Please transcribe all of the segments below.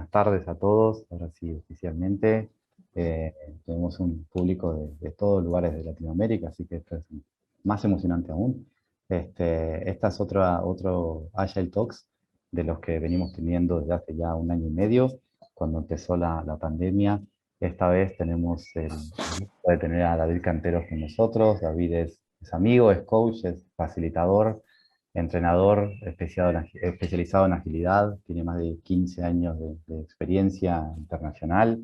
buenas tardes a todos. Ahora sí, oficialmente. Eh, Tenemos un público de todos lugares de Latinoamérica, así que esto es más emocionante aún. Esta es otro Agile Talks de los que venimos teniendo desde hace ya un año y medio, cuando empezó la pandemia. Esta vez tenemos el gusto de tener a David Canteros con nosotros. David es amigo, es coach, es facilitador, entrenador especializado en agilidad, tiene más de 15 años de experiencia internacional,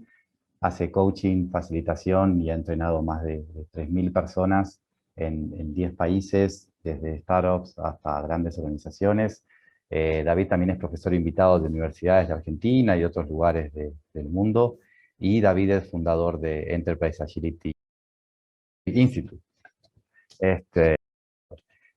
hace coaching, facilitación y ha entrenado más de 3.000 personas en 10 países, desde startups hasta grandes organizaciones. David también es profesor invitado de universidades de Argentina y otros lugares del mundo, y David es fundador de Enterprise Agility Institute.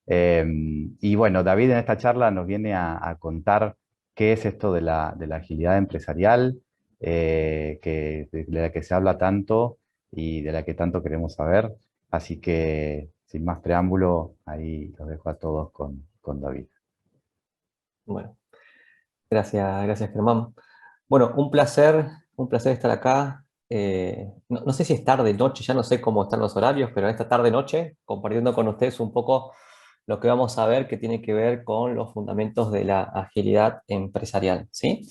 Y bueno, David en esta charla nos viene a contar qué es esto de la agilidad empresarial, de la que se habla tanto y de la que tanto queremos saber. Así que, sin más preámbulo, ahí los dejo a todos con David. Bueno, gracias Germán. Bueno, un placer estar acá. No sé si es tarde, noche, ya no sé cómo están los horarios, pero esta tarde-noche, compartiendo con ustedes un poco lo que vamos a ver que tiene que ver con los fundamentos de la agilidad empresarial, ¿sí?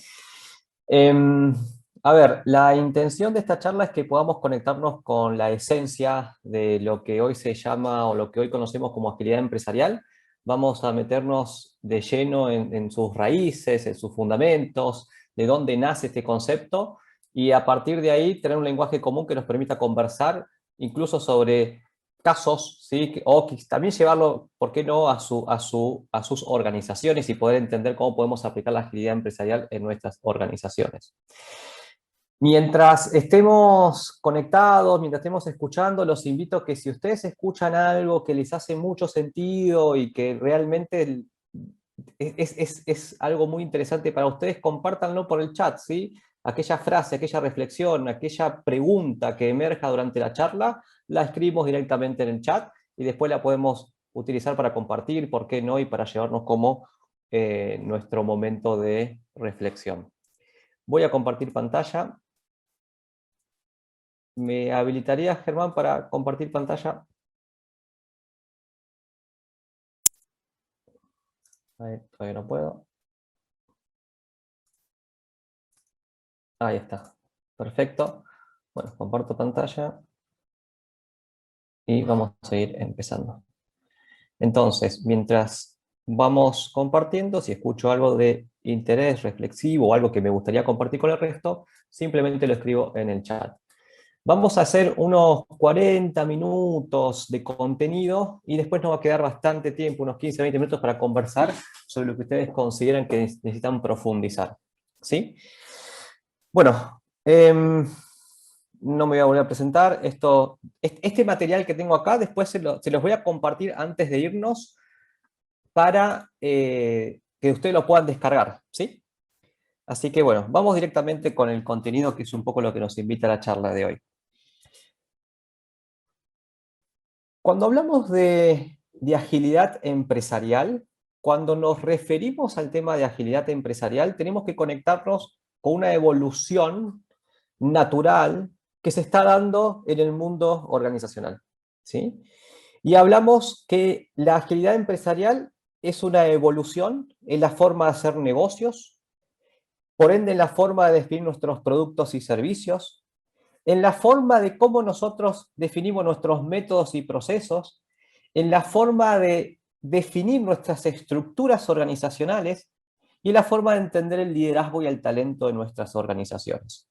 A ver, la intención de esta charla es que podamos conectarnos con la esencia de lo que hoy se llama o lo que hoy conocemos como agilidad empresarial. Vamos a meternos de lleno en sus raíces, en sus fundamentos, de dónde nace este concepto, y a partir de ahí tener un lenguaje común que nos permita conversar incluso sobre casos, ¿sí? O también llevarlo, ¿por qué no?, a sus organizaciones y poder entender cómo podemos aplicar la agilidad empresarial en nuestras organizaciones. Mientras estemos conectados, mientras estemos escuchando, los invito a que si ustedes escuchan algo que les hace mucho sentido y que realmente es algo muy interesante para ustedes, compártanlo por el chat, ¿sí? Aquella frase, aquella reflexión, aquella pregunta que emerja durante la charla, la escribimos directamente en el chat y después la podemos utilizar para compartir, ¿por qué no?, y para llevarnos como nuestro momento de reflexión. Voy a compartir pantalla. ¿Me habilitaría, Germán, para compartir pantalla? Ahí, todavía no puedo. Ahí está. Perfecto. Bueno, comparto pantalla. Y vamos a ir empezando. Entonces, mientras vamos compartiendo, si escucho algo de interés reflexivo o algo que me gustaría compartir con el resto, simplemente lo escribo en el chat. Vamos a hacer unos 40 minutos de contenido y después nos va a quedar bastante tiempo, unos 15-20 minutos para conversar sobre lo que ustedes consideran que necesitan profundizar, ¿sí? Bueno, no me voy a volver a presentar. Este material que tengo acá, después se los voy a compartir antes de irnos para que ustedes lo puedan descargar, ¿sí? Así que bueno, vamos directamente con el contenido, que es un poco lo que nos invita a la charla de hoy. Cuando hablamos de agilidad empresarial, cuando nos referimos al tema de agilidad empresarial, tenemos que conectarnos con una evolución natural que se está dando en el mundo organizacional, ¿sí? Y hablamos que la agilidad empresarial es una evolución en la forma de hacer negocios, por ende en la forma de definir nuestros productos y servicios, en la forma de cómo nosotros definimos nuestros métodos y procesos, en la forma de definir nuestras estructuras organizacionales y en la forma de entender el liderazgo y el talento de nuestras organizaciones,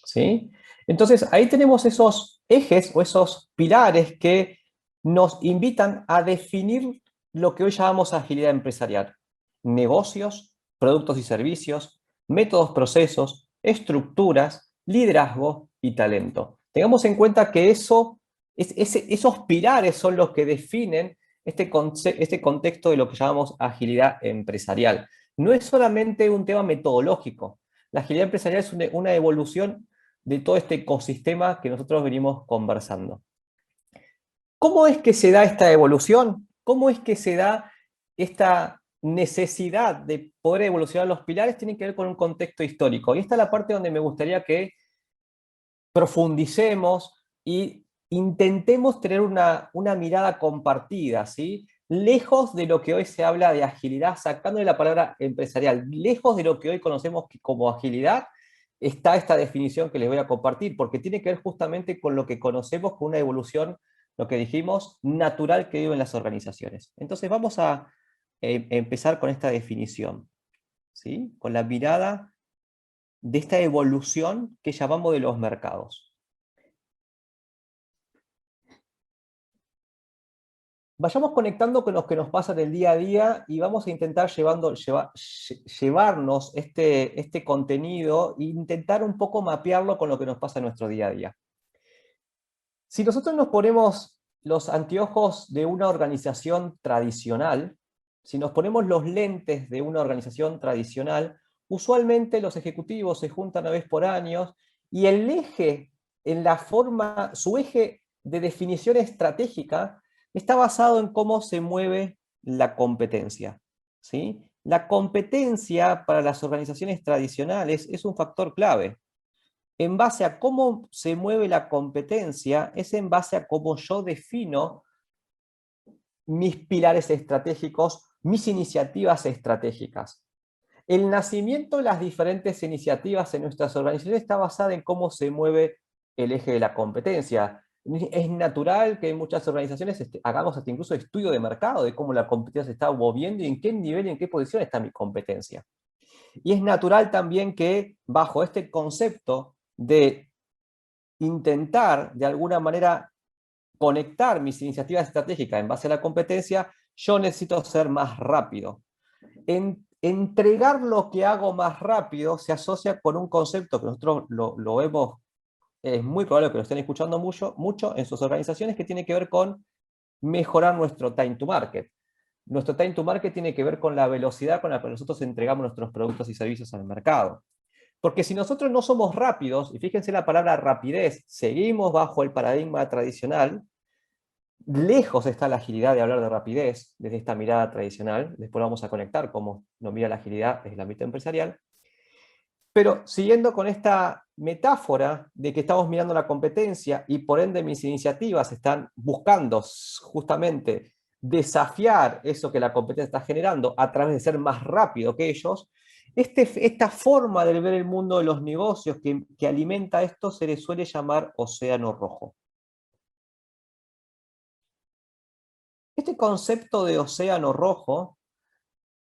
¿sí? Entonces, ahí tenemos esos ejes o esos pilares que nos invitan a definir lo que hoy llamamos agilidad empresarial: negocios, productos y servicios, métodos, procesos, estructuras, liderazgo y talento. Tengamos en cuenta que esos pilares son los que definen este contexto de lo que llamamos agilidad empresarial. No es solamente un tema metodológico. La agilidad empresarial es una evolución de todo este ecosistema que nosotros venimos conversando. ¿Cómo es que se da esta evolución? ¿Cómo es que se da esta necesidad de poder evolucionar los pilares tiene que ver con un contexto histórico. Y esta es la parte donde me gustaría que profundicemos y intentemos tener una mirada compartida, ¿sí? Lejos de lo que hoy se habla de agilidad, sacándole la palabra empresarial, lejos de lo que hoy conocemos como agilidad, está esta definición que les voy a compartir, porque tiene que ver justamente con lo que conocemos como una evolución, lo que dijimos, natural que viven las organizaciones. Entonces vamos a empezar con esta definición, ¿sí? Con la mirada de esta evolución que llamamos de los mercados. Vayamos conectando con lo que nos pasa en el día a día y vamos a intentar llevarnos este contenido e intentar un poco mapearlo con lo que nos pasa en nuestro día a día. Si nosotros nos ponemos los anteojos de una organización tradicional, si nos ponemos los lentes de una organización tradicional, usualmente los ejecutivos se juntan una vez por año y el eje, su eje de definición estratégica está basado en cómo se mueve la competencia, ¿sí? La competencia para las organizaciones tradicionales es un factor clave. En base a cómo se mueve la competencia, es en base a cómo yo defino mis pilares estratégicos, mis iniciativas estratégicas. El nacimiento de las diferentes iniciativas en nuestras organizaciones está basado en cómo se mueve el eje de la competencia. Es natural que en muchas organizaciones hagamos hasta incluso estudio de mercado, de cómo la competencia se está moviendo y en qué nivel y en qué posición está mi competencia. Y es natural también que bajo este concepto de intentar de alguna manera conectar mis iniciativas estratégicas en base a la competencia, yo necesito ser más rápido. Entregar lo que hago más rápido se asocia con un concepto que nosotros lo vemos, es muy probable que lo estén escuchando mucho en sus organizaciones, que tiene que ver con mejorar nuestro time to market. Nuestro time to market tiene que ver con la velocidad con la que nosotros entregamos nuestros productos y servicios al mercado. Porque si nosotros no somos rápidos, y fíjense la palabra rapidez, seguimos bajo el paradigma tradicional, lejos está la agilidad de hablar de rapidez desde esta mirada tradicional, después vamos a conectar cómo nos mira la agilidad desde el ámbito empresarial, pero siguiendo con esta metáfora de que estamos mirando la competencia y por ende mis iniciativas están buscando justamente desafiar eso que la competencia está generando a través de ser más rápido que ellos, esta forma de ver el mundo de los negocios que alimenta esto se le suele llamar océano rojo. Este concepto de océano rojo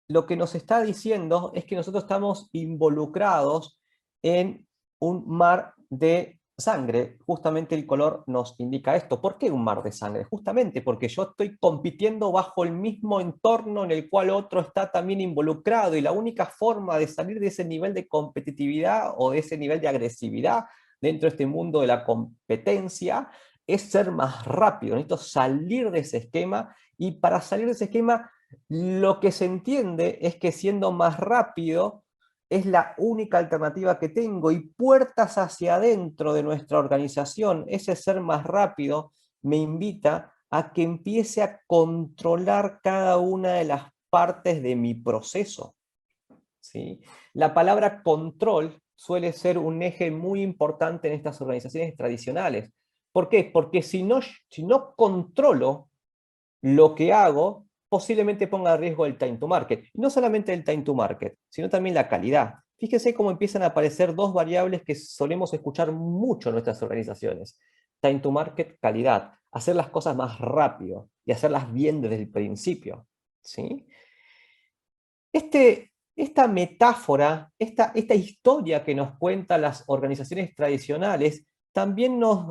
lo que nos está diciendo es que nosotros estamos involucrados en un mar de sangre. Justamente el color nos indica esto. ¿Por qué un mar de sangre? Justamente porque yo estoy compitiendo bajo el mismo entorno en el cual otro está también involucrado y la única forma de salir de ese nivel de competitividad o de ese nivel de agresividad dentro de este mundo de la competencia es ser más rápido. Necesito salir de ese esquema y para salir de ese esquema lo que se entiende es que siendo más rápido es la única alternativa que tengo y puertas hacia adentro de nuestra organización, ese ser más rápido me invita a que empiece a controlar cada una de las partes de mi proceso, ¿sí? La palabra control suele ser un eje muy importante en estas organizaciones tradicionales. ¿Por qué? Porque si no controlo lo que hago, posiblemente ponga en riesgo el time to market. Y no solamente el time to market, sino también la calidad. Fíjense cómo empiezan a aparecer dos variables que solemos escuchar mucho en nuestras organizaciones. Time to market, calidad. Hacer las cosas más rápido y hacerlas bien desde el principio, ¿sí? Esta metáfora, esta historia que nos cuentan las organizaciones tradicionales, también nos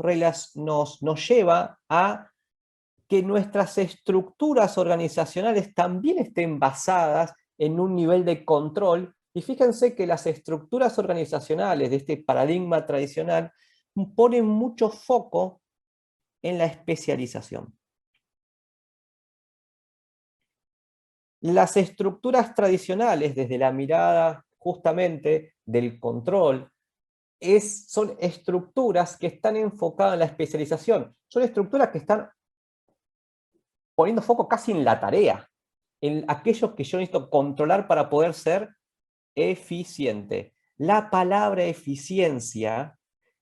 lleva a que nuestras estructuras organizacionales también estén basadas en un nivel de control. Y fíjense que las estructuras organizacionales de este paradigma tradicional ponen mucho foco en la especialización. Las estructuras tradicionales, desde la mirada justamente del control, son estructuras que están enfocadas en la especialización. Son estructuras que están poniendo foco casi en la tarea, en aquello que yo necesito controlar para poder ser eficiente. La palabra eficiencia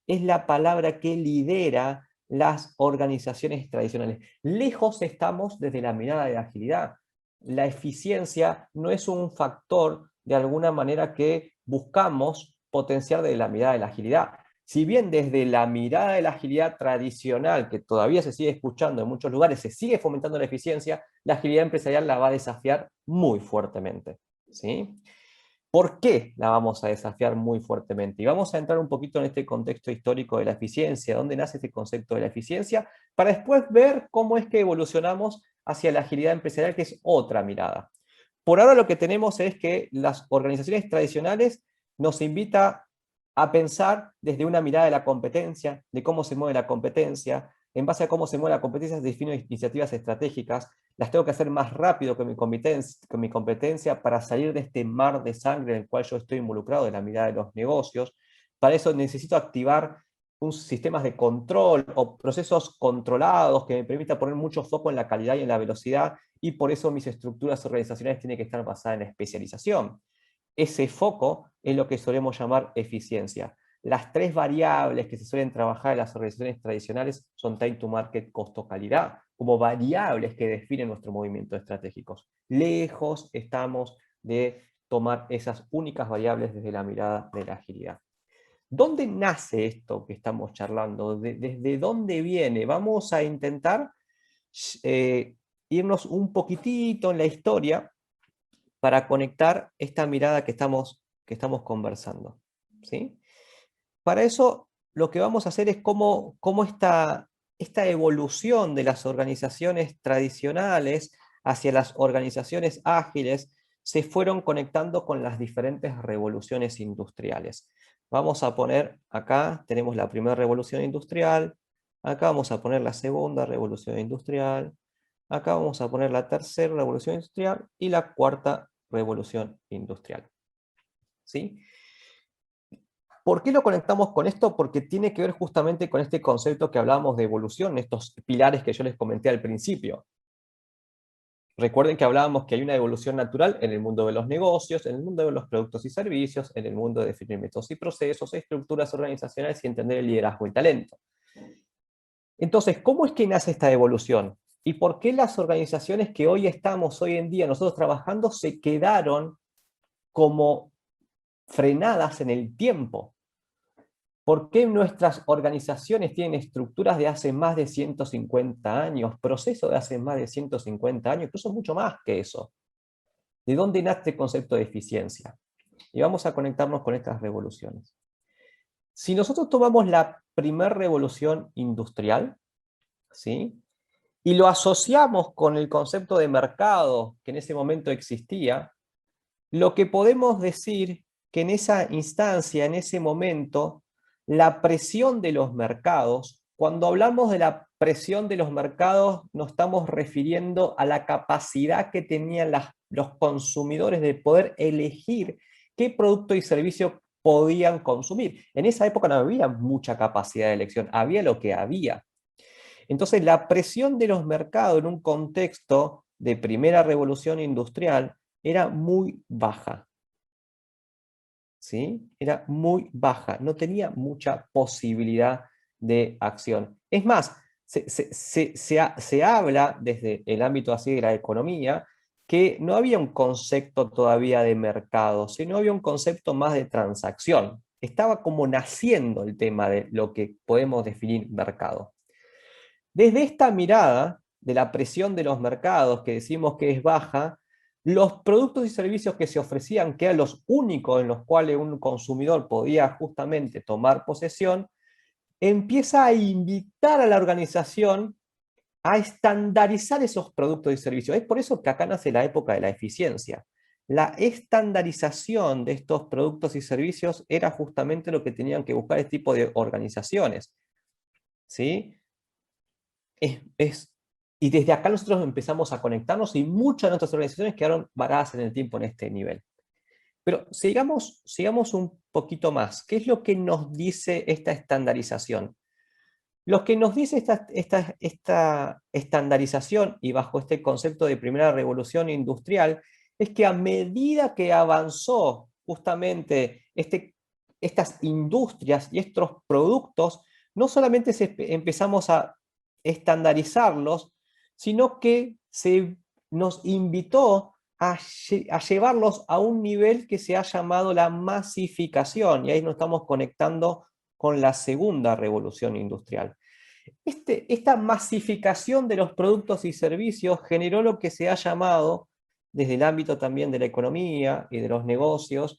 es la palabra que lidera las organizaciones tradicionales. Lejos estamos desde la mirada de la agilidad. La eficiencia no es un factor de alguna manera que buscamos potenciar desde la mirada de la agilidad. Si bien desde la mirada de la agilidad tradicional, que todavía se sigue escuchando en muchos lugares, se sigue fomentando la eficiencia, la agilidad empresarial la va a desafiar muy fuertemente, ¿sí? ¿Por qué la vamos a desafiar muy fuertemente? Y vamos a entrar un poquito en este contexto histórico de la eficiencia, dónde nace este concepto de la eficiencia, para después ver cómo es que evolucionamos hacia la agilidad empresarial, que es otra mirada. Por ahora lo que tenemos es que las organizaciones tradicionales nos invita a pensar desde una mirada de la competencia, de cómo se mueve la competencia. En base a cómo se mueve la competencia, defino iniciativas estratégicas, las tengo que hacer más rápido que mi competencia para salir de este mar de sangre en el cual yo estoy involucrado, de la mirada de los negocios. Para eso necesito activar sistemas de control o procesos controlados que me permitan poner mucho foco en la calidad y en la velocidad, y por eso mis estructuras organizacionales tienen que estar basadas en especialización. Ese foco es lo que solemos llamar eficiencia. Las tres variables que se suelen trabajar en las organizaciones tradicionales son time to market, costo, calidad, como variables que definen nuestro movimiento estratégicos. Lejos estamos de tomar esas únicas variables desde la mirada de la agilidad. ¿Dónde nace esto que estamos charlando? ¿Desde dónde viene? Vamos a intentar irnos un poquitito en la historia para conectar esta mirada que estamos conversando, ¿sí? Para eso, lo que vamos a hacer es cómo esta evolución de las organizaciones tradicionales hacia las organizaciones ágiles se fueron conectando con las diferentes revoluciones industriales. Vamos a poner acá, tenemos la primera revolución industrial, acá vamos a poner la segunda revolución industrial, acá vamos a poner la tercera revolución industrial y la cuarta revolución industrial, ¿sí? ¿Por qué lo conectamos con esto? Porque tiene que ver justamente con este concepto que hablábamos de evolución, estos pilares que yo les comenté al principio. Recuerden que hablábamos que hay una evolución natural en el mundo de los negocios, en el mundo de los productos y servicios, en el mundo de definir métodos y procesos, estructuras organizacionales y entender el liderazgo y talento. Entonces, ¿cómo es que nace esta evolución? ¿Y por qué las organizaciones que hoy en día, nosotros trabajando, se quedaron como frenadas en el tiempo? ¿Por qué nuestras organizaciones tienen estructuras de hace más de 150 años, procesos de hace más de 150 años, incluso mucho más que eso? ¿De dónde nace el concepto de eficiencia? Y vamos a conectarnos con estas revoluciones. Si nosotros tomamos la primera revolución industrial, ¿sí?, y lo asociamos con el concepto de mercado que en ese momento existía, lo que podemos decir que en esa instancia, en ese momento, la presión de los mercados, cuando hablamos de la presión de los mercados, nos estamos refiriendo a la capacidad que tenían los consumidores de poder elegir qué producto y servicio podían consumir. En esa época no había mucha capacidad de elección, había lo que había. Entonces, la presión de los mercados en un contexto de primera revolución industrial era muy baja. ¿Sí? Era muy baja, no tenía mucha posibilidad de acción. Es más, se habla desde el ámbito así de la economía que no había un concepto todavía de mercado, sino había un concepto más de transacción. Estaba como naciendo el tema de lo que podemos definir mercado. Desde esta mirada de la presión de los mercados, que decimos que es baja, los productos y servicios que se ofrecían, que eran los únicos en los cuales un consumidor podía justamente tomar posesión, empieza a invitar a la organización a estandarizar esos productos y servicios. Es por eso que acá nace la época de la eficiencia. La estandarización de estos productos y servicios era justamente lo que tenían que buscar este tipo de organizaciones, ¿sí? Y desde acá nosotros empezamos a conectarnos y muchas de nuestras organizaciones quedaron varadas en el tiempo en este nivel. Pero sigamos un poquito más. ¿Qué es lo que nos dice esta estandarización? Lo que nos dice esta estandarización y bajo este concepto de primera revolución industrial es que a medida que avanzó justamente estas industrias y estos productos, no solamente empezamos a estandarizarlos, sino que nos invitó a llevarlos a un nivel que se ha llamado la masificación, y ahí nos estamos conectando con la segunda revolución industrial. Esta masificación de los productos y servicios generó lo que se ha llamado, desde el ámbito también de la economía y de los negocios,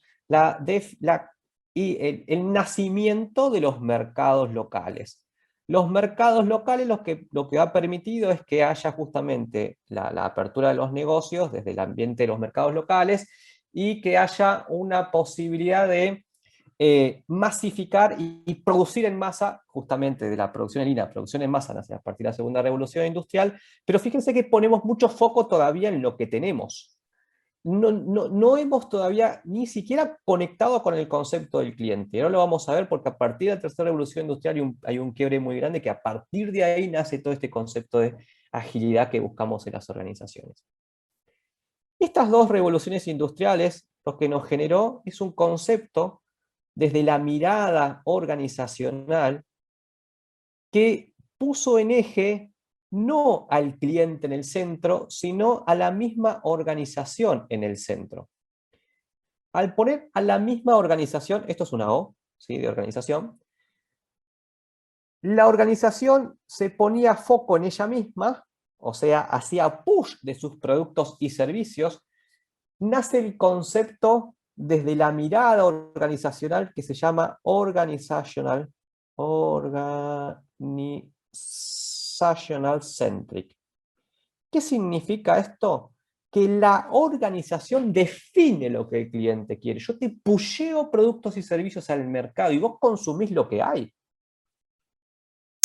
el nacimiento de los mercados locales. Los mercados locales lo que ha permitido es que haya justamente la apertura de los negocios desde el ambiente de los mercados locales y que haya una posibilidad de masificar y producir en masa, justamente de la producción en línea, producción en masa nace a partir de la segunda revolución industrial, pero fíjense que ponemos mucho foco todavía en lo que tenemos. No hemos todavía ni siquiera conectado con el concepto del cliente. Ahora lo vamos a ver porque a partir de la tercera revolución industrial hay un quiebre muy grande que a partir de ahí nace todo este concepto de agilidad que buscamos en las organizaciones. Estas dos revoluciones industriales lo que nos generó es un concepto desde la mirada organizacional que puso en eje no al cliente en el centro, sino a la misma organización en el centro. Al poner a la misma organización, esto es una O, ¿sí?, de organización, la organización se ponía foco en ella misma, o sea, hacía push de sus productos y servicios. Nace el concepto desde la mirada organizacional que se llama organizational centric. ¿Qué significa esto? Que la organización define lo que el cliente quiere. Yo te pusheo productos y servicios al mercado y vos consumís lo que hay.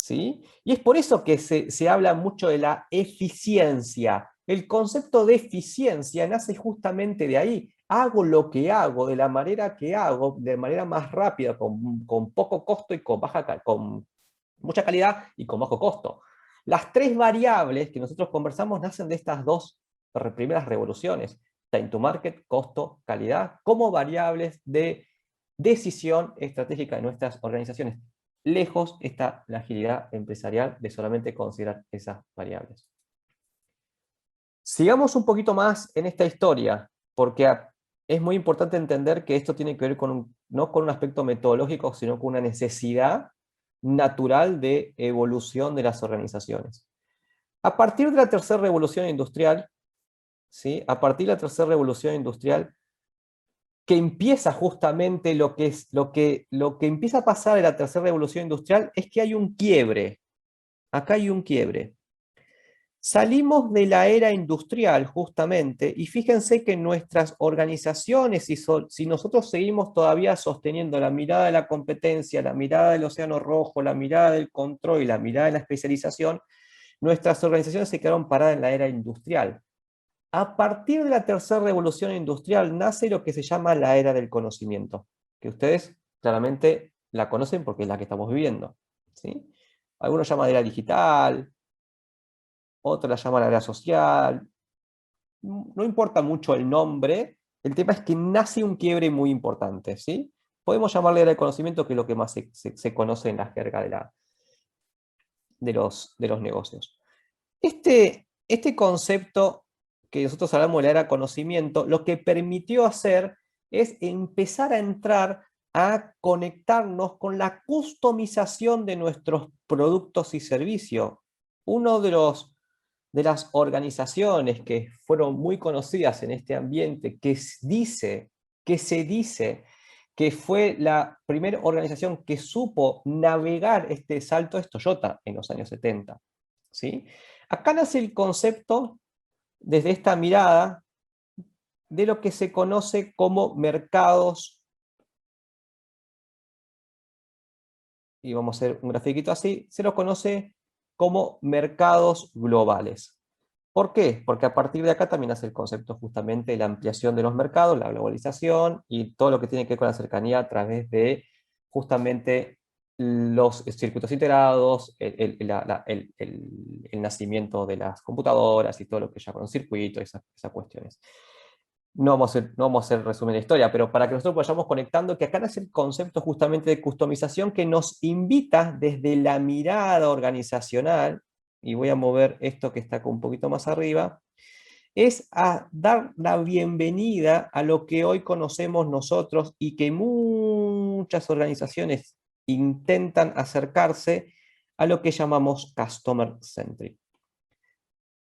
¿Sí? Y es por eso que se habla mucho de la eficiencia. El concepto de eficiencia nace justamente de ahí. Hago lo que hago de la manera que hago, de manera más rápida, con poco costo y con mucha calidad y con bajo costo. Las tres variables que nosotros conversamos nacen de estas dos primeras revoluciones: time to market, costo, calidad, como variables de decisión estratégica de nuestras organizaciones. Lejos está la agilidad empresarial de solamente considerar esas variables. Sigamos un poquito más en esta historia, porque es muy importante entender que esto tiene que ver no con un aspecto metodológico, sino con una necesidad natural de evolución de las organizaciones. A partir de la tercera revolución industrial, ¿sí?, a partir de la tercera revolución industrial, que empieza justamente lo que empieza a pasar en la tercera revolución industrial es que hay un quiebre. Acá hay un quiebre. Salimos de la era industrial justamente, y fíjense que nuestras organizaciones, si nosotros seguimos todavía sosteniendo la mirada de la competencia, la mirada del océano rojo, la mirada del control y la mirada de la especialización, nuestras organizaciones se quedaron paradas en la era industrial. A partir de la tercera revolución industrial nace lo que se llama la era del conocimiento, que ustedes claramente la conocen porque es la que estamos viviendo, ¿sí? Algunos llaman era digital, otros la llaman la era social. No importa mucho el nombre, el tema es que nace un quiebre muy importante, ¿sí? Podemos llamarle era del conocimiento, que es lo que más se conoce en la jerga de los negocios. Este concepto que nosotros hablamos de la era conocimiento, lo que permitió hacer es empezar a entrar a conectarnos con la customización de nuestros productos y servicios. Uno de las organizaciones que fueron muy conocidas en este ambiente, que se dice que fue la primera organización que supo navegar este salto, es Toyota en los años 70. ¿Sí? Acá nace el concepto, desde esta mirada, de lo que se conoce como mercados, y vamos a hacer un grafiquito así, se los conoce como mercados globales. ¿Por qué? Porque a partir de acá también nace el concepto justamente de la ampliación de los mercados, la globalización y todo lo que tiene que ver con la cercanía a través de justamente los circuitos integrados, el nacimiento de las computadoras y todo lo que ya con circuitos, esas cuestiones. No vamos a hacer resumen de historia, pero para que nosotros vayamos conectando, que acá nace el concepto justamente de customización que nos invita desde la mirada organizacional, y voy a mover esto que está acá un poquito más arriba, es a dar la bienvenida a lo que hoy conocemos nosotros y que muchas organizaciones intentan acercarse a lo que llamamos Customer Centric.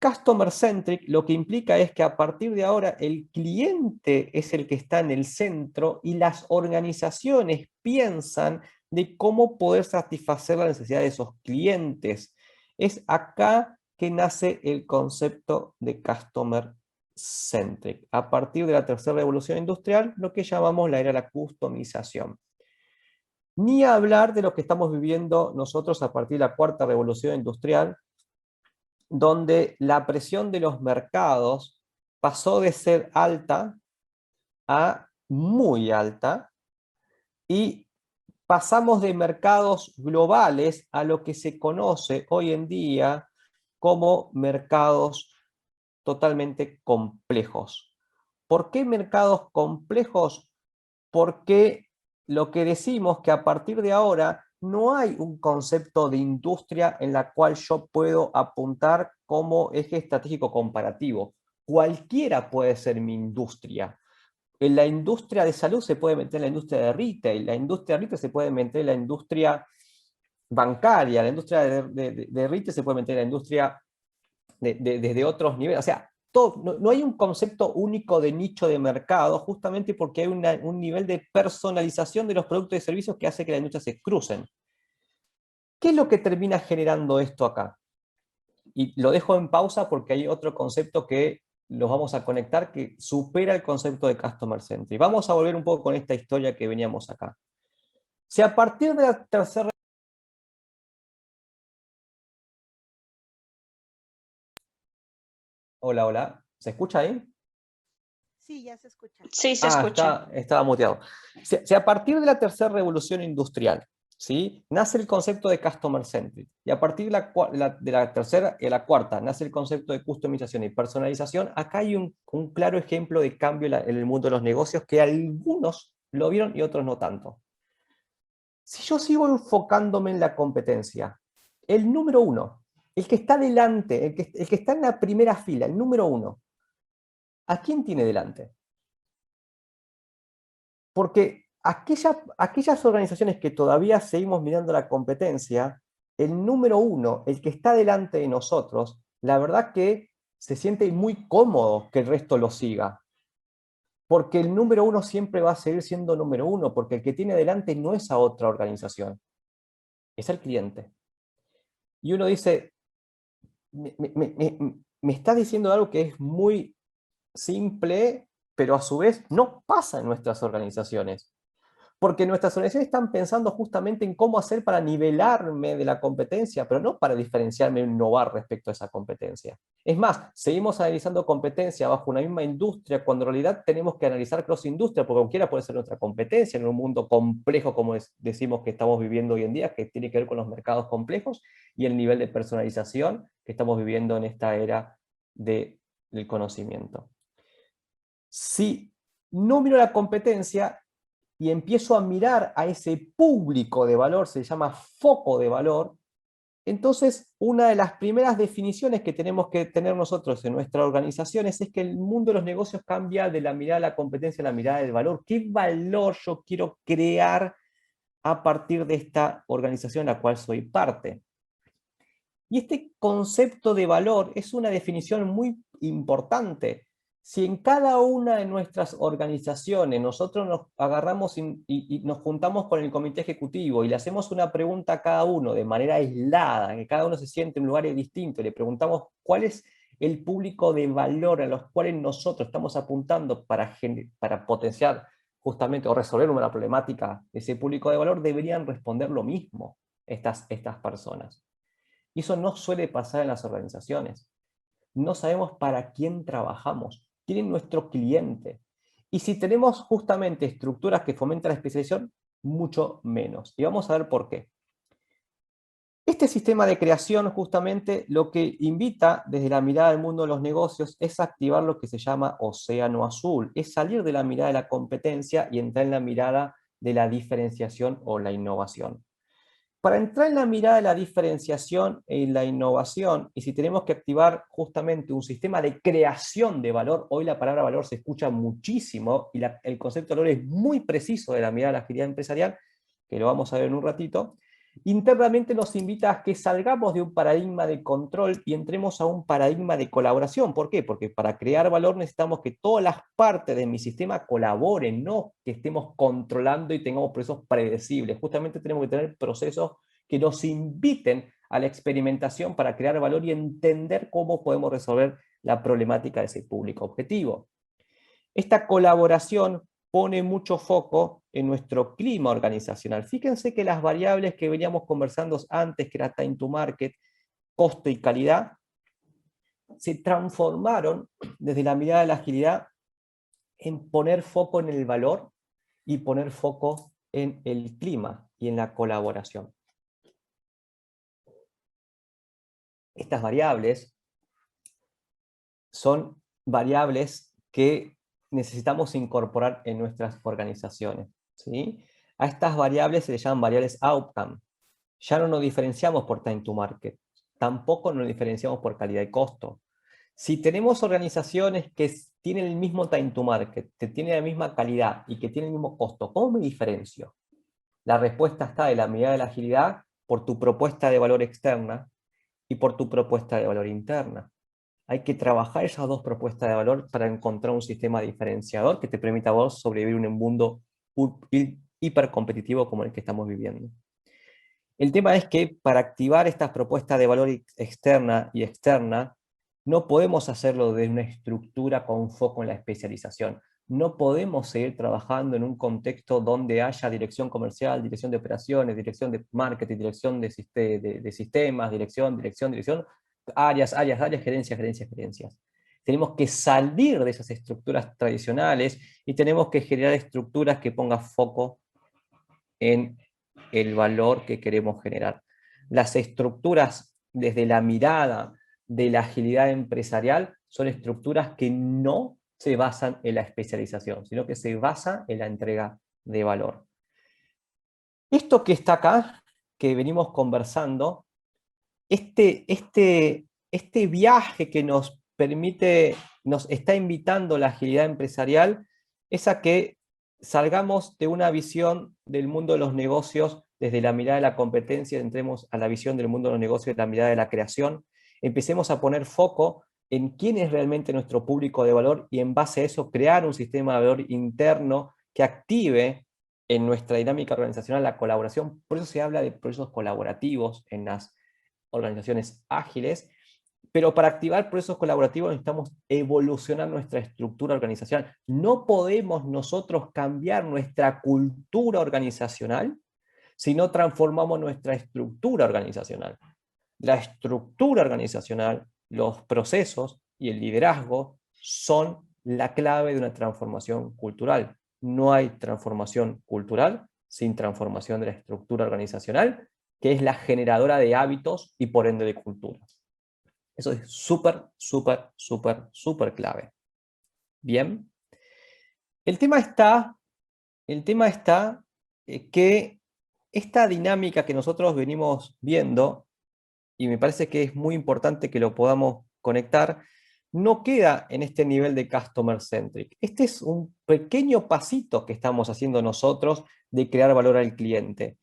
Customer Centric lo que implica es que a partir de ahora el cliente es el que está en el centro y las organizaciones piensan de cómo poder satisfacer la necesidad de esos clientes. Es acá que nace el concepto de Customer Centric, a partir de la tercera revolución industrial, lo que llamamos la era de la customización. Ni hablar de lo que estamos viviendo nosotros a partir de la cuarta revolución industrial, donde la presión de los mercados pasó de ser alta a muy alta y pasamos de mercados globales a lo que se conoce hoy en día como mercados totalmente complejos. ¿Por qué mercados complejos? Porque lo que decimos que a partir de ahora no hay un concepto de industria en la cual yo puedo apuntar como eje estratégico comparativo. Cualquiera puede ser mi industria. En la industria de salud se puede meter en la industria de retail, la industria de retail se puede meter en la industria bancaria, la industria de retail se puede meter en la industria desde otros niveles. O sea, no hay un concepto único de nicho de mercado, justamente porque hay un nivel de personalización de los productos y servicios que hace que las industrias se crucen. ¿Qué es lo que termina generando esto acá? Y lo dejo en pausa porque hay otro concepto que los vamos a conectar que supera el concepto de Customer Centric. Vamos a volver un poco con esta historia que veníamos acá. Si a partir de la tercera... Hola, hola. ¿Se escucha ahí? Sí, ya se escucha. Sí, se escucha. Estaba muteado. Si a partir de la tercera revolución industrial, ¿sí?, nace el concepto de Customer Centric, y a partir de la tercera y la cuarta nace el concepto de customización y personalización, acá hay un claro ejemplo de cambio en el mundo de los negocios que algunos lo vieron y otros no tanto. Si yo sigo enfocándome en la competencia, el número uno, el que está delante, el que está en la primera fila, el número uno, ¿a quién tiene delante? Porque aquellas organizaciones que todavía seguimos mirando la competencia, el número uno, el que está delante de nosotros, la verdad que se siente muy cómodo que el resto lo siga. Porque el número uno siempre va a seguir siendo número uno, porque el que tiene delante no es a otra organización, es el cliente. Y uno dice, me está diciendo algo que es muy simple, pero a su vez no pasa en nuestras organizaciones. Porque nuestras organizaciones están pensando justamente en cómo hacer para nivelarme de la competencia, pero no para diferenciarme e innovar respecto a esa competencia. Es más, seguimos analizando competencia bajo una misma industria, cuando en realidad tenemos que analizar cross-industria, porque cualquiera puede ser nuestra competencia en un mundo complejo como decimos que estamos viviendo hoy en día, que tiene que ver con los mercados complejos y el nivel de personalización que estamos viviendo en esta era del conocimiento. Si no miro la competencia y empiezo a mirar a ese público de valor, se llama foco de valor, entonces una de las primeras definiciones que tenemos que tener nosotros en nuestras organizaciones es que el mundo de los negocios cambia de la mirada de la competencia a la mirada del valor. ¿Qué valor yo quiero crear a partir de esta organización a la cual soy parte? Y este concepto de valor es una definición muy importante. Si en cada una de nuestras organizaciones nosotros nos agarramos y nos juntamos con el comité ejecutivo y le hacemos una pregunta a cada uno de manera aislada, que cada uno se siente en un lugar distinto, y le preguntamos cuál es el público de valor a los cuales nosotros estamos apuntando para potenciar justamente o resolver una problemática de ese público de valor, deberían responder lo mismo estas personas. Y eso no suele pasar en las organizaciones. No sabemos para quién trabajamos, quién es nuestro cliente. Y si tenemos justamente estructuras que fomentan la especialización, mucho menos. Y vamos a ver por qué. Este sistema de creación justamente lo que invita desde la mirada del mundo de los negocios es activar lo que se llama océano azul, es salir de la mirada de la competencia y entrar en la mirada de la diferenciación o la innovación. Para entrar en la mirada de la diferenciación y la innovación, y si tenemos que activar justamente un sistema de creación de valor, hoy la palabra valor se escucha muchísimo y el concepto de valor es muy preciso de la mirada de la agilidad empresarial, que lo vamos a ver en un ratito, internamente nos invita a que salgamos de un paradigma de control y entremos a un paradigma de colaboración. ¿Por qué? Porque para crear valor necesitamos que todas las partes de mi sistema colaboren, no que estemos controlando y tengamos procesos predecibles. Justamente tenemos que tener procesos que nos inviten a la experimentación para crear valor y entender cómo podemos resolver la problemática de ese público objetivo. Esta colaboración pone mucho foco en nuestro clima organizacional. Fíjense que las variables que veníamos conversando antes, que era time to market, costo y calidad, se transformaron desde la mirada de la agilidad en poner foco en el valor y poner foco en el clima y en la colaboración. Estas variables son variables que necesitamos incorporar en nuestras organizaciones, ¿sí? A estas variables se les llaman variables outcome. Ya no nos diferenciamos por time to market, tampoco nos diferenciamos por calidad y costo. Si tenemos organizaciones que tienen el mismo time to market, que tienen la misma calidad y que tienen el mismo costo, ¿cómo me diferencio? La respuesta está de la mirada de la agilidad por tu propuesta de valor externa y por tu propuesta de valor interna. Hay que trabajar esas dos propuestas de valor para encontrar un sistema diferenciador que te permita a vos sobrevivir en un mundo hipercompetitivo como el que estamos viviendo. El tema es que para activar estas propuestas de valor externa y externa, no podemos hacerlo de una estructura con foco en la especialización. No podemos seguir trabajando en un contexto donde haya dirección comercial, dirección de operaciones, dirección de marketing, dirección de sistemas, dirección, áreas, gerencias. Tenemos que salir de esas estructuras tradicionales y tenemos que generar estructuras que pongan foco en el valor que queremos generar. Las estructuras desde la mirada de la agilidad empresarial son estructuras que no se basan en la especialización, sino que se basan en la entrega de valor. Esto que está acá, que venimos conversando, este viaje que nos permite, nos está invitando la agilidad empresarial, es a que salgamos de una visión del mundo de los negocios desde la mirada de la competencia, entremos a la visión del mundo de los negocios desde la mirada de la creación, empecemos a poner foco en quién es realmente nuestro público de valor y en base a eso crear un sistema de valor interno que active en nuestra dinámica organizacional la colaboración. Por eso se habla de procesos colaborativos en las organizaciones ágiles, pero para activar procesos colaborativos necesitamos evolucionar nuestra estructura organizacional. No podemos nosotros cambiar nuestra cultura organizacional si no transformamos nuestra estructura organizacional. La estructura organizacional, los procesos y el liderazgo son la clave de una transformación cultural. No hay transformación cultural sin transformación de la estructura organizacional, que es la generadora de hábitos y por ende de culturas. Eso es súper clave. Bien. El tema está que esta dinámica que nosotros venimos viendo, y me parece que es muy importante que lo podamos conectar, no queda en este nivel de customer centric. Este es un pequeño pasito que estamos haciendo nosotros de crear valor al cliente.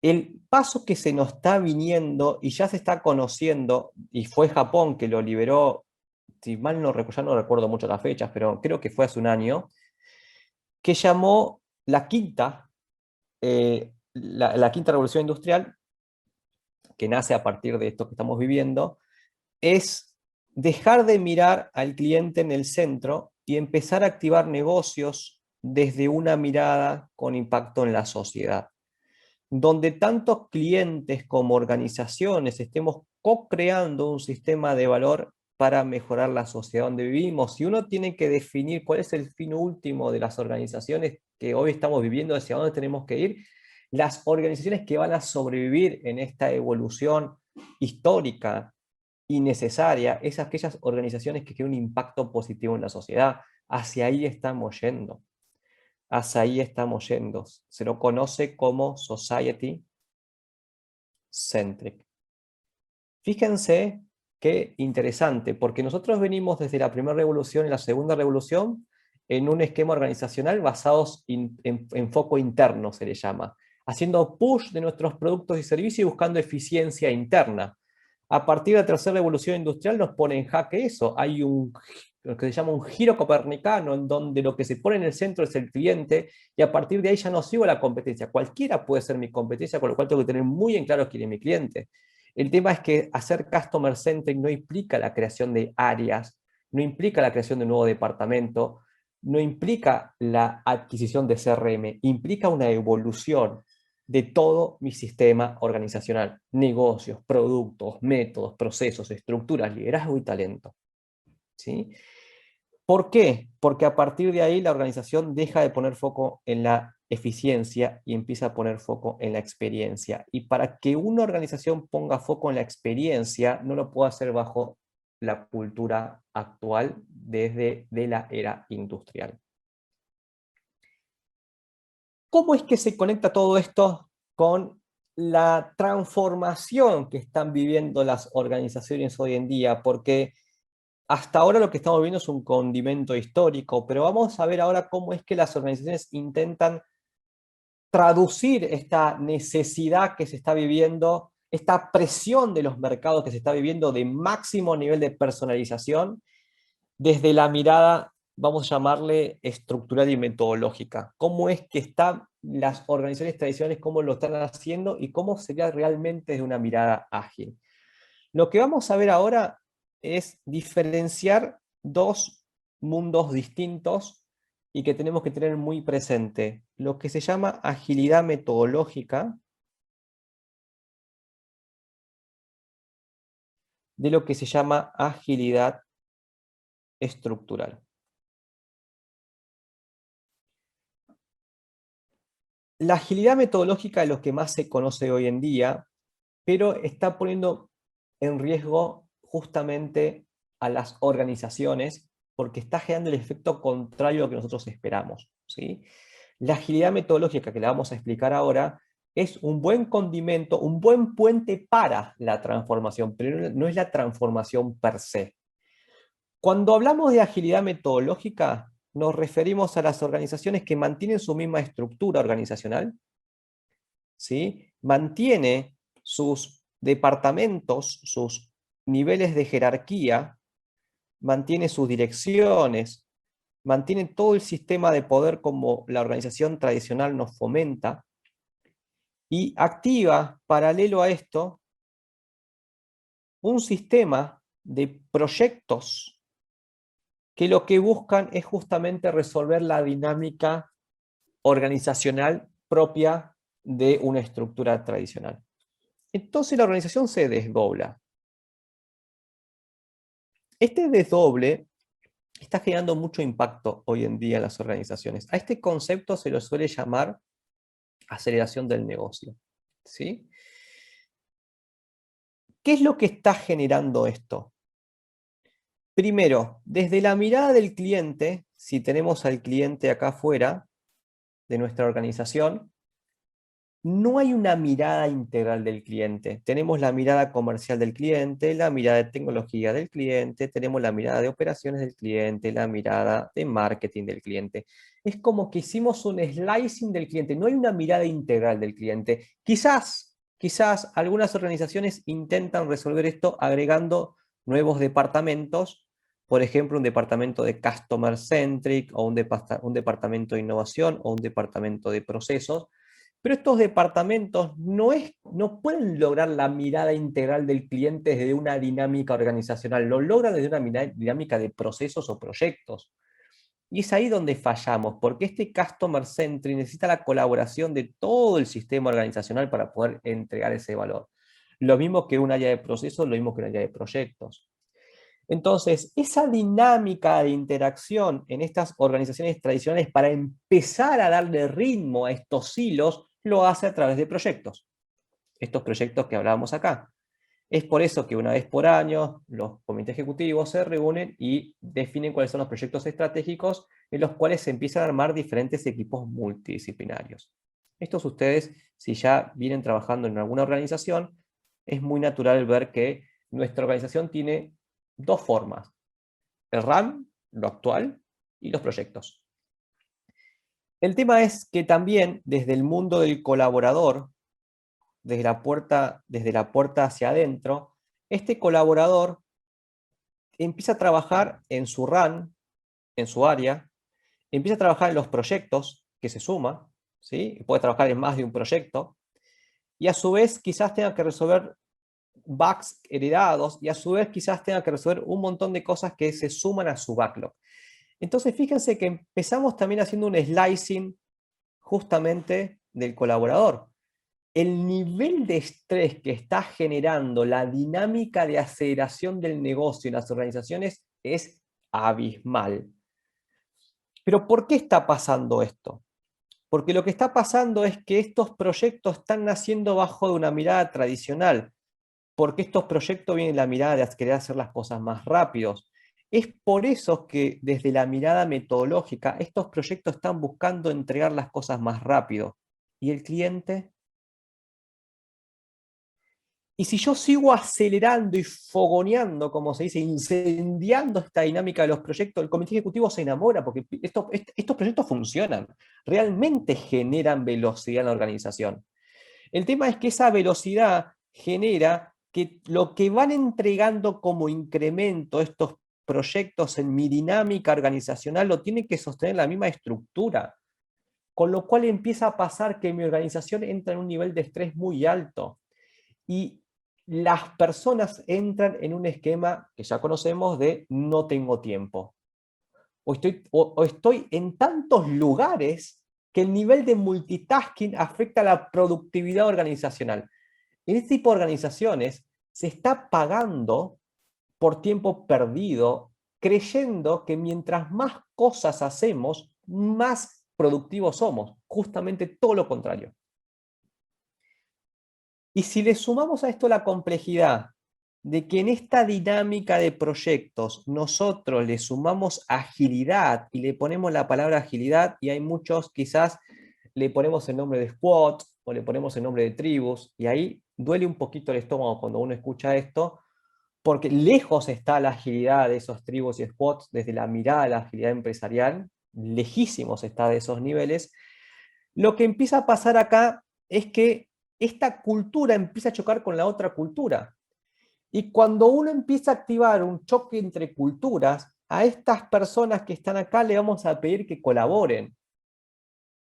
El paso que se nos está viniendo y ya se está conociendo, y fue Japón que lo liberó, si mal no recuerdo, ya no recuerdo mucho las fechas, pero creo que fue hace un año, que llamó la quinta revolución industrial, que nace a partir de esto que estamos viviendo, es dejar de mirar al cliente en el centro y empezar a activar negocios desde una mirada con impacto en la sociedad, donde tantos clientes como organizaciones estemos co-creando un sistema de valor para mejorar la sociedad donde vivimos. Si uno tiene que definir cuál es el fin último de las organizaciones que hoy estamos viviendo, hacia dónde tenemos que ir, las organizaciones que van a sobrevivir en esta evolución histórica y necesaria, es aquellas organizaciones que tienen un impacto positivo en la sociedad. Hacia ahí estamos yendo. Hacia ahí estamos yendo. Se lo conoce como society centric. Fíjense qué interesante, porque nosotros venimos desde la primera revolución y la segunda revolución en un esquema organizacional basados en foco interno, se le llama, haciendo push de nuestros productos y servicios y buscando eficiencia interna. A partir de la tercera revolución industrial nos pone en jaque eso. Hay lo que se llama un giro copernicano, en donde lo que se pone en el centro es el cliente, y a partir de ahí ya no sigo la competencia. Cualquiera puede ser mi competencia, con lo cual tengo que tener muy en claro quién es mi cliente. El tema es que hacer customer centric no implica la creación de áreas, no implica la creación de un nuevo departamento, no implica la adquisición de CRM, implica una evolución de todo mi sistema organizacional, negocios, productos, métodos, procesos, estructuras, liderazgo y talento. ¿Sí? ¿Por qué? Porque a partir de ahí la organización deja de poner foco en la eficiencia y empieza a poner foco en la experiencia. Y para que una organización ponga foco en la experiencia, no lo puede hacer bajo la cultura actual desde la era industrial. ¿Cómo es que se conecta todo esto con la transformación que están viviendo las organizaciones hoy en día? Porque hasta ahora lo que estamos viendo es un condimento histórico, pero vamos a ver ahora cómo es que las organizaciones intentan traducir esta necesidad que se está viviendo, esta presión de los mercados que se está viviendo de máximo nivel de personalización, desde la mirada, vamos a llamarle estructural y metodológica. ¿Cómo es que están las organizaciones tradicionales, cómo lo están haciendo y cómo sería realmente desde una mirada ágil? Lo que vamos a ver ahora es diferenciar dos mundos distintos y que tenemos que tener muy presente. Lo que se llama agilidad metodológica de lo que se llama agilidad estructural. La agilidad metodológica es lo que más se conoce hoy en día, pero está poniendo en riesgo justamente a las organizaciones porque está generando el efecto contrario a lo que nosotros esperamos, ¿sí? La agilidad metodológica, que la vamos a explicar ahora, es un buen condimento, un buen puente para la transformación, pero no es la transformación per se. Cuando hablamos de agilidad metodológica, nos referimos a las organizaciones que mantienen su misma estructura organizacional, ¿sí? Mantiene sus departamentos, sus niveles de jerarquía, mantiene sus direcciones, mantiene todo el sistema de poder como la organización tradicional nos fomenta, y activa, paralelo a esto, un sistema de proyectos que lo que buscan es justamente resolver la dinámica organizacional propia de una estructura tradicional. Entonces la organización se desdobla. Este desdoble está generando mucho impacto hoy en día en las organizaciones. A este concepto se lo suele llamar aceleración del negocio, ¿sí? ¿Qué es lo que está generando esto? Primero, desde la mirada del cliente, si tenemos al cliente acá afuera de nuestra organización, no hay una mirada integral del cliente. Tenemos la mirada comercial del cliente, la mirada de tecnología del cliente, tenemos la mirada de operaciones del cliente, la mirada de marketing del cliente. Es como que hicimos un slicing del cliente, no hay una mirada integral del cliente. Quizás algunas organizaciones intentan resolver esto agregando nuevos departamentos, por ejemplo, un departamento de Customer Centric o un departamento de innovación o un departamento de procesos. Pero estos departamentos no pueden lograr la mirada integral del cliente desde una dinámica organizacional, lo logran desde una dinámica de procesos o proyectos. Y es ahí donde fallamos, porque este Customer Centric necesita la colaboración de todo el sistema organizacional para poder entregar ese valor. Lo mismo que un área de procesos, lo mismo que un área de proyectos. Entonces, esa dinámica de interacción en estas organizaciones tradicionales para empezar a darle ritmo a estos hilos lo hace a través de proyectos. Estos proyectos que hablábamos acá. Es por eso que una vez por año los comités ejecutivos se reúnen y definen cuáles son los proyectos estratégicos en los cuales se empiezan a armar diferentes equipos multidisciplinarios. Estos ustedes, si ya vienen trabajando en alguna organización, es muy natural ver que nuestra organización tiene dos formas: el RAM, lo actual, y los proyectos. El tema es que también desde el mundo del colaborador, desde la puerta hacia adentro, este colaborador empieza a trabajar en su run, en su área, empieza a trabajar en los proyectos que se suma, ¿sí? Puede trabajar en más de un proyecto, y a su vez quizás tenga que resolver bugs heredados, y a su vez quizás tenga que resolver un montón de cosas que se suman a su backlog. Entonces fíjense que empezamos también haciendo un slicing justamente del colaborador. El nivel de estrés que está generando la dinámica de aceleración del negocio en las organizaciones es abismal. Pero ¿por qué está pasando esto? Porque lo que está pasando es que estos proyectos están naciendo bajo de una mirada tradicional, porque estos proyectos vienen de la mirada de querer hacer las cosas más rápidos. Es por eso que desde la mirada metodológica estos proyectos están buscando entregar las cosas más rápido. ¿Y el cliente? Y si yo sigo acelerando y fogoneando, como se dice, incendiando esta dinámica de los proyectos, el comité ejecutivo se enamora porque estos proyectos funcionan, realmente generan velocidad en la organización. El tema es que esa velocidad genera que lo que van entregando como incremento estos proyectos en mi dinámica organizacional lo tiene que sostener la misma estructura, con lo cual empieza a pasar que mi organización entra en un nivel de estrés muy alto. Y las personas entran en un esquema que ya conocemos de no tengo tiempo. O estoy en tantos lugares que el nivel de multitasking afecta la productividad organizacional. En este tipo de organizaciones se está pagando por tiempo perdido, creyendo que mientras más cosas hacemos, más productivos somos. Justamente todo lo contrario. Y si le sumamos a esto la complejidad de que en esta dinámica de proyectos nosotros le sumamos agilidad y le ponemos la palabra agilidad, y hay muchos quizás le ponemos el nombre de squad o le ponemos el nombre de tribus, y ahí duele un poquito el estómago cuando uno escucha esto, porque lejos está la agilidad de esos tribus y squads desde la mirada de la agilidad empresarial, lejísimos está de esos niveles. Lo que empieza a pasar acá es que esta cultura empieza a chocar con la otra cultura. Y cuando uno empieza a activar un choque entre culturas, a estas personas que están acá le vamos a pedir que colaboren.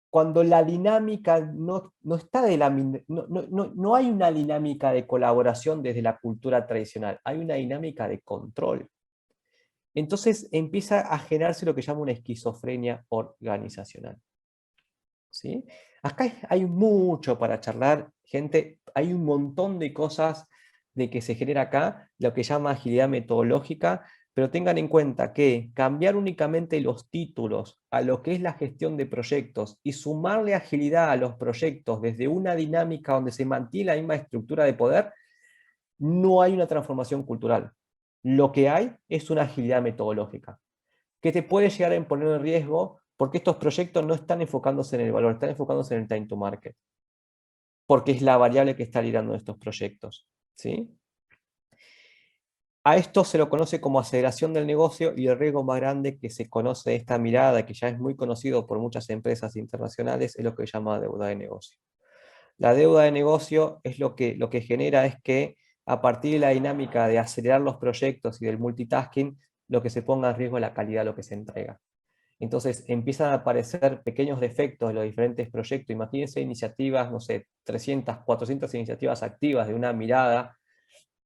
Cuando la dinámica no está de la, no hay una dinámica de colaboración desde la cultura tradicional, hay una dinámica de control. Entonces empieza a generarse lo que llama una esquizofrenia organizacional. ¿Sí? Acá hay mucho para charlar, gente, hay un montón de cosas de que se genera acá, lo que llama agilidad metodológica, pero tengan en cuenta que cambiar únicamente los títulos a lo que es la gestión de proyectos y sumarle agilidad a los proyectos desde una dinámica donde se mantiene la misma estructura de poder, no hay una transformación cultural. Lo que hay es una agilidad metodológica, que te puede llegar a poner en riesgo porque estos proyectos no están enfocándose en el valor, están enfocándose en el time to market, porque es la variable que está liderando estos proyectos, ¿sí? A esto se lo conoce como aceleración del negocio, y el riesgo más grande que se conoce de esta mirada, que ya es muy conocido por muchas empresas internacionales, es lo que se llama deuda de negocio. La deuda de negocio es lo que genera es que a partir de la dinámica de acelerar los proyectos y del multitasking, lo que se ponga en riesgo es la calidad de lo que se entrega. Entonces empiezan a aparecer pequeños defectos de los diferentes proyectos. Imagínense iniciativas, no sé, 300, 400 iniciativas activas de una mirada,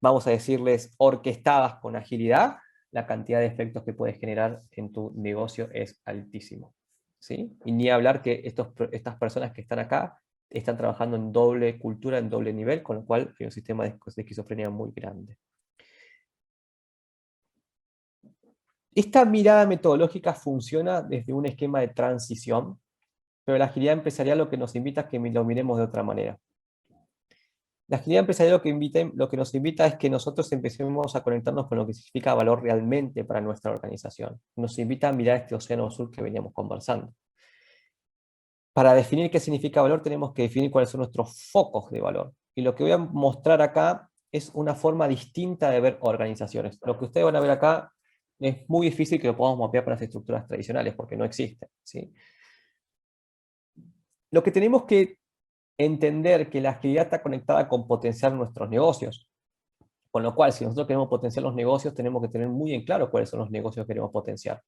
vamos a decirles, orquestadas con agilidad. La cantidad de efectos que puedes generar en tu negocio es altísimo, ¿sí? Y ni hablar que estas personas que están acá están trabajando en doble cultura, en doble nivel, con lo cual hay un sistema de esquizofrenia muy grande. Esta mirada metodológica funciona desde un esquema de transición. pero la agilidad empresarial lo que nos invita es que lo miremos de otra manera. La agilidad empresarial lo que nos invita es que nosotros empecemos a conectarnos con lo que significa valor realmente para nuestra organización. Nos invita a mirar este océano azul que veníamos conversando. Para definir qué significa valor tenemos que definir cuáles son nuestros focos de valor. Y lo que voy a mostrar acá es una forma distinta de ver organizaciones. Lo que ustedes van a ver acá es muy difícil que lo podamos mapear para las estructuras tradicionales porque no existen, ¿sí? Lo que tenemos que entender que la agilidad está conectada con potenciar nuestros negocios. Con lo cual, si nosotros queremos potenciar los negocios, tenemos que tener muy en claro cuáles son los negocios que queremos potenciar.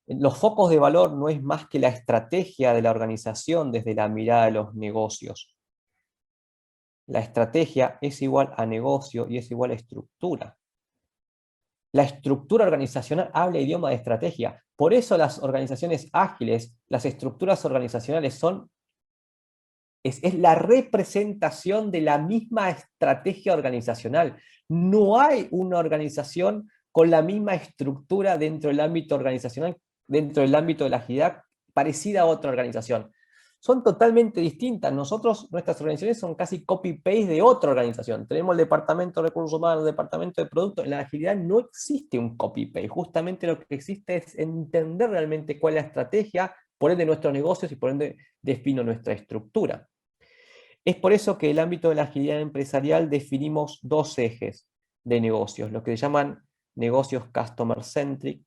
Los focos de valor no es más que la estrategia de la organización desde la mirada de los negocios. La estrategia es igual a negocio y es igual a estructura. La estructura organizacional habla idioma de estrategia. Por eso las organizaciones ágiles, las estructuras organizacionales es la representación de la misma estrategia organizacional. No hay una organización con la misma estructura dentro del ámbito organizacional, dentro del ámbito de la agilidad, parecida a otra organización. Son totalmente distintas. Nuestras organizaciones son casi copy-paste de otra organización. Tenemos el departamento de recursos humanos, el departamento de productos. En la agilidad no existe un copy-paste. Justamente lo que existe es entender realmente cuál es la estrategia, por ende nuestros negocios y por ende defino nuestra estructura. Es por eso que en el ámbito de la agilidad empresarial definimos dos ejes de negocios, lo que se llaman negocios customer-centric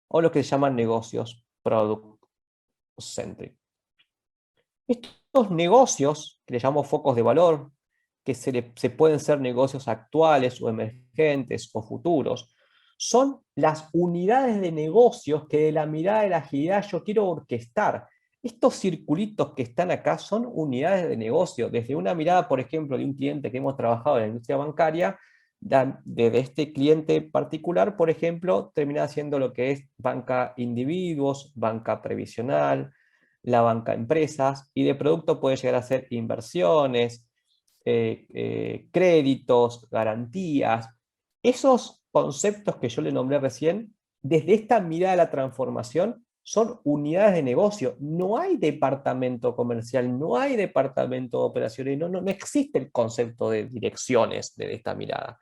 o lo que se llaman negocios product-centric. Estos negocios, que le llamamos focos de valor, que se pueden ser negocios actuales o emergentes o futuros, son las unidades de negocios que de la mirada de la agilidad yo quiero orquestar. Estos circulitos que están acá son unidades de negocio. Desde una mirada, por ejemplo, de un cliente que hemos trabajado en la industria bancaria, desde este cliente particular, por ejemplo, termina siendo lo que es banca individuos, banca previsional, la banca empresas, y de producto puede llegar a ser inversiones, créditos, garantías. Esos conceptos que yo le nombré recién, desde esta mirada de la transformación, son unidades de negocio. No hay departamento comercial, no hay departamento de operaciones, no existe el concepto de direcciones de esta mirada.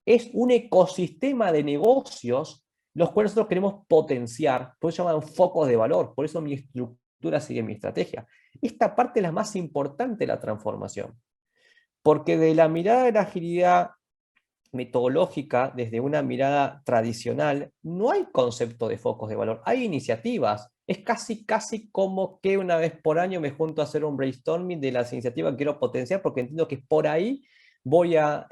Es un ecosistema de negocios los cuales nosotros queremos potenciar, por eso se llaman focos de valor, por eso mi estructura sigue mi estrategia. Esta parte es la más importante de la transformación, porque de la mirada de la agilidad metodológica, desde una mirada tradicional, no hay concepto de focos de valor, hay iniciativas. Es casi como que una vez por año me junto a hacer un brainstorming de las iniciativas que quiero potenciar, porque entiendo que por ahí voy a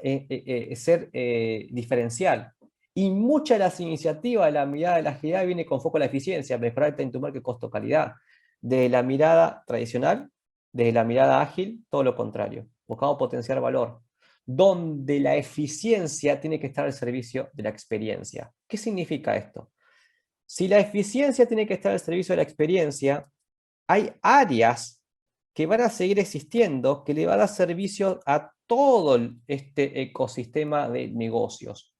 ser diferencial. Y muchas de las iniciativas de la mirada de la agilidad viene con foco a la eficiencia, mejorar el time to market, costo-calidad. De la mirada tradicional, de la mirada ágil, todo lo contrario. Buscamos potenciar valor, donde la eficiencia tiene que estar al servicio de la experiencia. ¿Qué significa esto? Si la eficiencia tiene que estar al servicio de la experiencia, hay áreas que van a seguir existiendo, que le van a dar servicio a todo este ecosistema de negocios.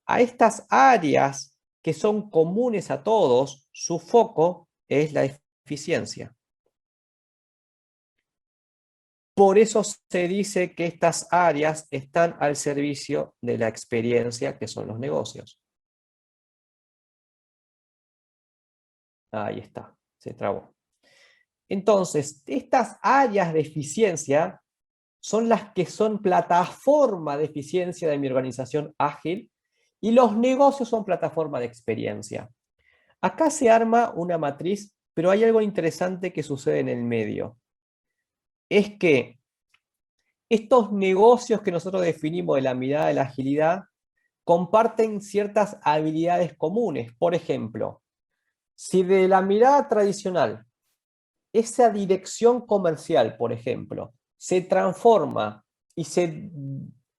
A estas áreas que son comunes a todos, su foco es la eficiencia. Por eso se dice que estas áreas están al servicio de la experiencia que son los negocios. Ahí está, se trabó. Entonces, estas áreas de eficiencia son las que son plataforma de eficiencia de mi organización ágil y los negocios son plataforma de experiencia. Acá se arma una matriz, pero hay algo interesante que sucede en el medio. Es que estos negocios que nosotros definimos de la mirada de la agilidad comparten ciertas habilidades comunes. Por ejemplo, si de la mirada tradicional, esa dirección comercial, por ejemplo, se transforma y se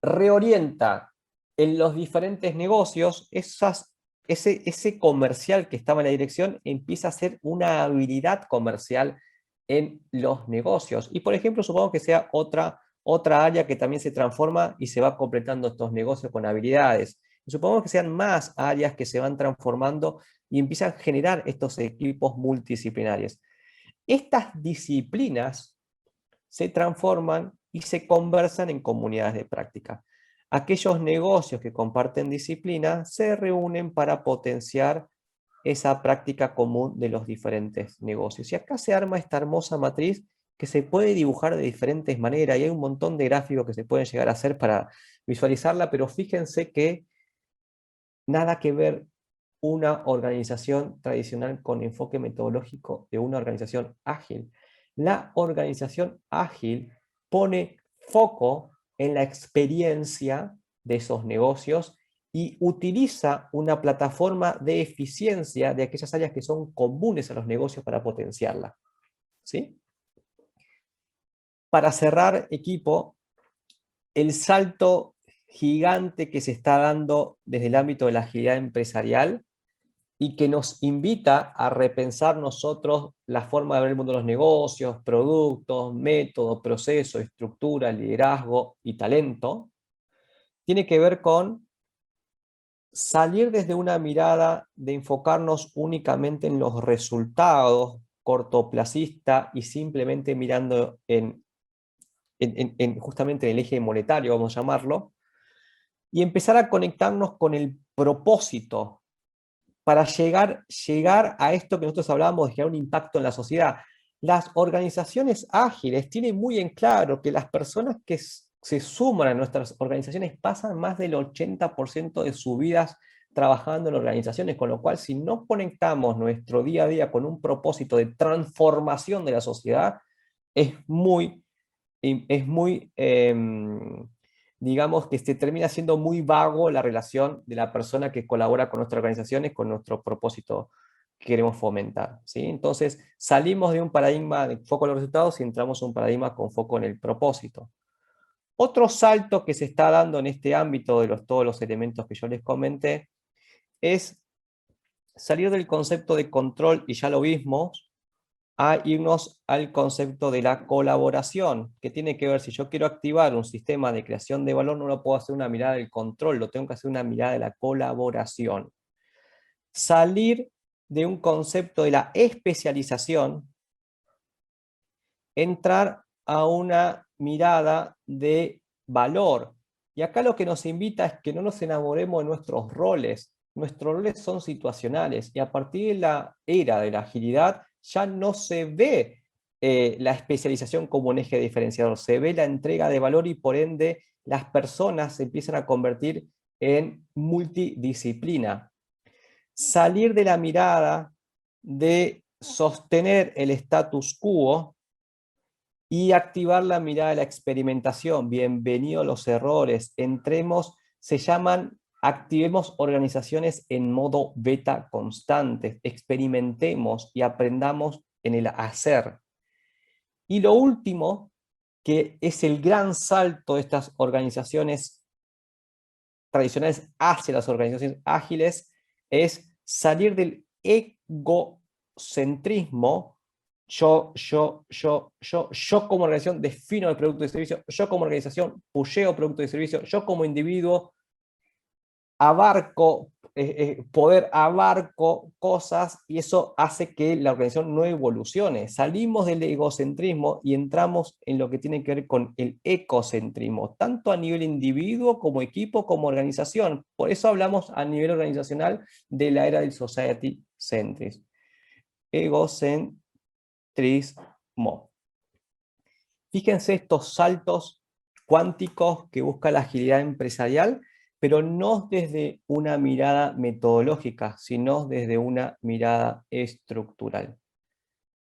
reorienta en los diferentes negocios, ese comercial que estaba en la dirección empieza a ser una habilidad comercial en los negocios. Y por ejemplo, supongo que sea otra área que también se transforma y se va completando estos negocios con habilidades. Supongamos que sean más áreas que se van transformando y empiezan a generar estos equipos multidisciplinarios. Estas disciplinas se transforman y se conversan en comunidades de práctica. Aquellos negocios que comparten disciplina se reúnen para potenciar esa práctica común de los diferentes negocios. Y acá se arma esta hermosa matriz que se puede dibujar de diferentes maneras y hay un montón de gráficos que se pueden llegar a hacer para visualizarla, pero fíjense que nada que ver una organización tradicional con enfoque metodológico de una organización ágil. La organización ágil pone foco en la experiencia de esos negocios y utiliza una plataforma de eficiencia de aquellas áreas que son comunes a los negocios para potenciarla. ¿Sí? Para cerrar, equipo, el salto gigante que se está dando desde el ámbito de la agilidad empresarial y que nos invita a repensar nosotros la forma de ver el mundo de los negocios, productos, métodos, procesos, estructura, liderazgo y talento, tiene que ver con salir desde una mirada de enfocarnos únicamente en los resultados cortoplacista y simplemente mirando justamente en el eje monetario, vamos a llamarlo, y empezar a conectarnos con el propósito para llegar a esto que nosotros hablábamos de generar un impacto en la sociedad. Las organizaciones ágiles tienen muy en claro que las personas que se suman a nuestras organizaciones pasan más del 80% de sus vidas trabajando en organizaciones, con lo cual si no conectamos nuestro día a día con un propósito de transformación de la sociedad, es muy digamos que se termina siendo muy vago la relación de la persona que colabora con nuestras organizaciones, con nuestro propósito que queremos fomentar, ¿sí? Entonces, salimos de un paradigma de foco en los resultados y entramos a un paradigma con foco en el propósito. Otro salto que se está dando en este ámbito de todos los elementos que yo les comenté es salir del concepto de control, y ya lo vimos, a irnos al concepto de la colaboración, que tiene que ver, si yo quiero activar un sistema de creación de valor, no lo puedo hacer una mirada del control, lo tengo que hacer una mirada de la colaboración. Salir de un concepto de la especialización, entrar a una mirada de valor. Y acá lo que nos invita es que no nos enamoremos de nuestros roles. Nuestros roles son situacionales y a partir de la era de la agilidad ya no se ve la especialización como un eje diferenciador, se ve la entrega de valor y por ende las personas se empiezan a convertir en multidisciplina. Salir de la mirada de sostener el status quo y activar la mirada de la experimentación. Bienvenidos los errores. Activemos organizaciones en modo beta constante. Experimentemos y aprendamos en el hacer. Y lo último, que es el gran salto de estas organizaciones tradicionales hacia las organizaciones ágiles, es salir del egocentrismo. Yo como organización defino el producto y servicio, yo como organización pusheo producto y servicio, yo como individuo abarco cosas y eso hace que la organización no evolucione. Salimos del egocentrismo y entramos en lo que tiene que ver con el ecocentrismo, tanto a nivel individuo como equipo como organización. Por eso hablamos a nivel organizacional de la era del society centrism. Egocentrismo. Fíjense estos saltos cuánticos que busca la agilidad empresarial, pero no desde una mirada metodológica, sino desde una mirada estructural.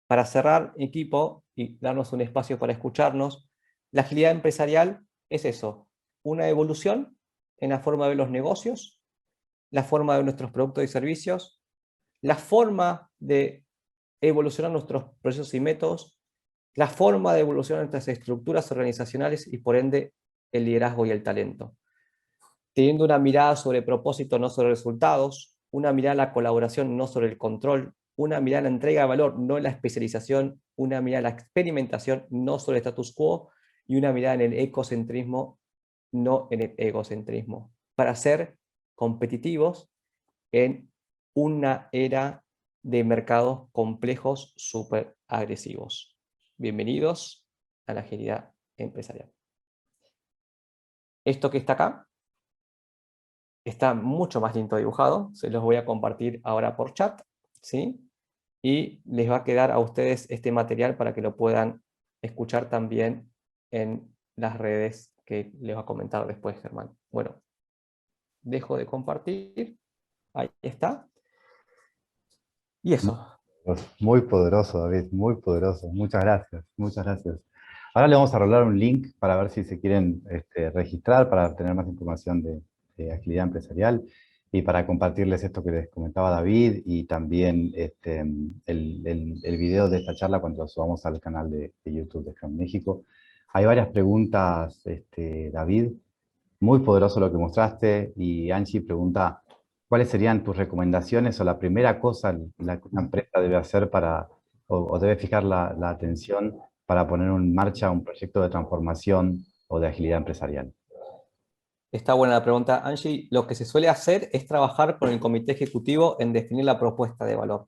Para cerrar, equipo, y darnos un espacio para escucharnos, la agilidad empresarial es eso, una evolución en la forma de ver los negocios, la forma de ver nuestros productos y servicios, la forma de evolucionar nuestros procesos y métodos, la forma de evolucionar nuestras estructuras organizacionales y por ende el liderazgo y el talento. Teniendo una mirada sobre propósito, no sobre resultados, una mirada a la colaboración, no sobre el control, una mirada a la entrega de valor, no en la especialización, una mirada a la experimentación, no sobre el status quo, y una mirada en el ecocentrismo, no en el egocentrismo, para ser competitivos en una era de mercados complejos súper agresivos. Bienvenidos a la agilidad empresarial. Esto que está acá está mucho más lindo dibujado, se los voy a compartir ahora por chat, ¿sí? Y les va a quedar a ustedes este material para que lo puedan escuchar también en las redes que les va a comentar después Germán. Bueno, dejo de compartir, ahí está. Y eso. Muy poderoso, David, muy poderoso. Muchas gracias, muchas gracias. Ahora le vamos a rolar un link para ver si se quieren registrar para tener más información de agilidad empresarial y para compartirles esto que les comentaba David y también el video de esta charla cuando lo subamos al canal de YouTube de Scrum México. Hay varias preguntas, David. Muy poderoso lo que mostraste y Angie pregunta, ¿cuáles serían tus recomendaciones o la primera cosa la que una empresa debe hacer para, o debe fijar la atención para poner en marcha un proyecto de transformación o de agilidad empresarial? Está buena la pregunta, Angie. Lo que se suele hacer es trabajar con el comité ejecutivo en definir la propuesta de valor.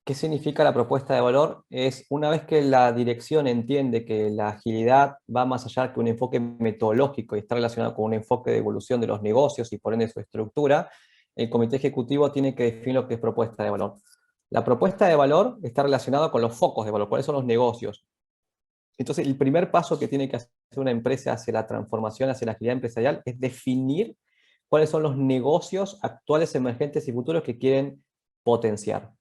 ¿Qué significa la propuesta de valor? Es una vez que la dirección entiende que la agilidad va más allá que un enfoque metodológico y está relacionado con un enfoque de evolución de los negocios y por ende su estructura, el comité ejecutivo tiene que definir lo que es propuesta de valor. La propuesta de valor está relacionada con los focos de valor, cuáles son los negocios. Entonces, el primer paso que tiene que hacer una empresa hacia la transformación, hacia la agilidad empresarial, es definir cuáles son los negocios actuales, emergentes y futuros que quieren potenciar.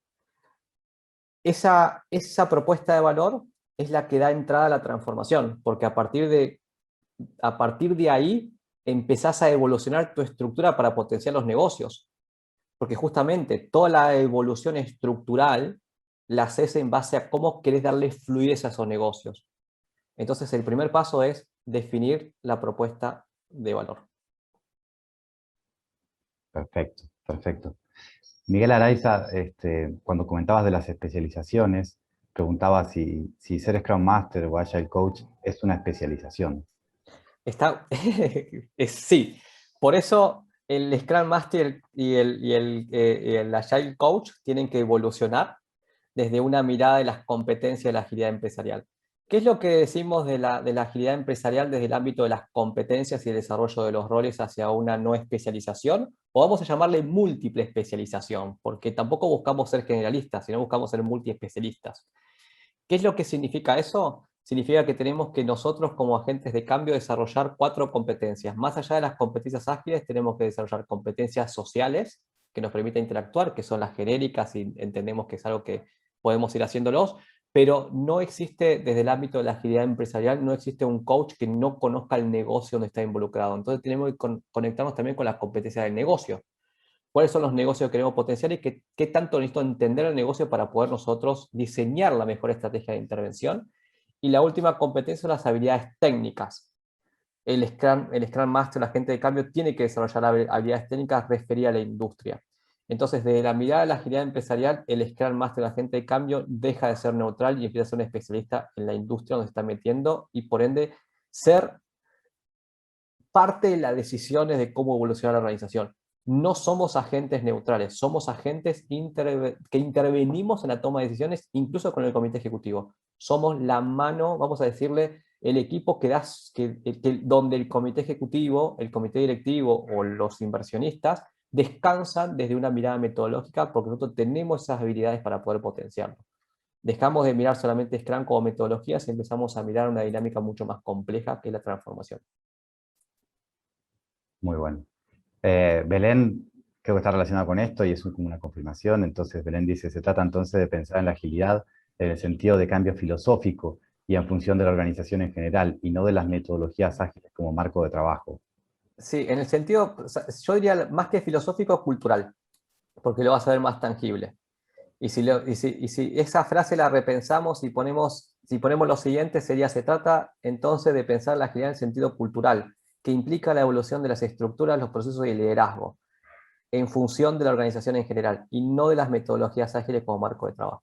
Esa propuesta de valor es la que da entrada a la transformación, porque a partir de ahí empezás a evolucionar tu estructura para potenciar los negocios. Porque justamente toda la evolución estructural la haces en base a cómo querés darle fluidez a esos negocios. Entonces el primer paso es definir la propuesta de valor. Perfecto, perfecto. Miguel Araiza, cuando comentabas de las especializaciones, preguntaba si ser Scrum Master o Agile Coach es una especialización. Sí, por eso el Scrum Master y el Agile Coach tienen que evolucionar desde una mirada de las competencias de la agilidad empresarial. ¿Qué es lo que decimos de la agilidad empresarial desde el ámbito de las competencias y el desarrollo de los roles hacia una no especialización? O vamos a llamarle múltiple especialización, porque tampoco buscamos ser generalistas, sino buscamos ser multiespecialistas. ¿Qué es lo que significa eso? Significa que tenemos que nosotros como agentes de cambio desarrollar 4 competencias. Más allá de las competencias ágiles, tenemos que desarrollar competencias sociales que nos permiten interactuar, que son las genéricas y entendemos que es algo que podemos ir haciéndolos, pero no existe desde el ámbito de la agilidad empresarial, no existe un coach que no conozca el negocio donde está involucrado. Entonces tenemos que conectarnos también con las competencias del negocio. ¿Cuáles son los negocios que queremos potenciar y qué tanto necesito entender el negocio para poder nosotros diseñar la mejor estrategia de intervención? Y la última competencia son las habilidades técnicas. El Scrum Master, la agente de cambio, tiene que desarrollar habilidades técnicas referidas a la industria. Entonces, desde la mirada de la agilidad empresarial, el Scrum Master, la agente de cambio, deja de ser neutral y empieza a ser un especialista en la industria donde se está metiendo y, por ende, ser parte de las decisiones de cómo evolucionar la organización. No somos agentes neutrales, somos agentes que intervenimos en la toma de decisiones, incluso con el comité ejecutivo. Somos la mano, vamos a decirle, el equipo donde el comité ejecutivo, el comité directivo o los inversionistas descansan desde una mirada metodológica porque nosotros tenemos esas habilidades para poder potenciarlo. Dejamos de mirar solamente Scrum como metodologías y empezamos a mirar una dinámica mucho más compleja que es la transformación. Muy bueno. Belén creo que está relacionada con esto y es como una confirmación. Entonces Belén dice, se trata entonces de pensar en la agilidad en el sentido de cambio filosófico y en función de la organización en general y no de las metodologías ágiles como marco de trabajo. Sí, en el sentido, yo diría más que filosófico, cultural, porque lo vas a ver más tangible. Y si esa frase la repensamos y si ponemos lo siguiente, se trata entonces de pensar la agilidad en el sentido cultural, que implica la evolución de las estructuras, los procesos y el liderazgo, en función de la organización en general, y no de las metodologías ágiles como marco de trabajo.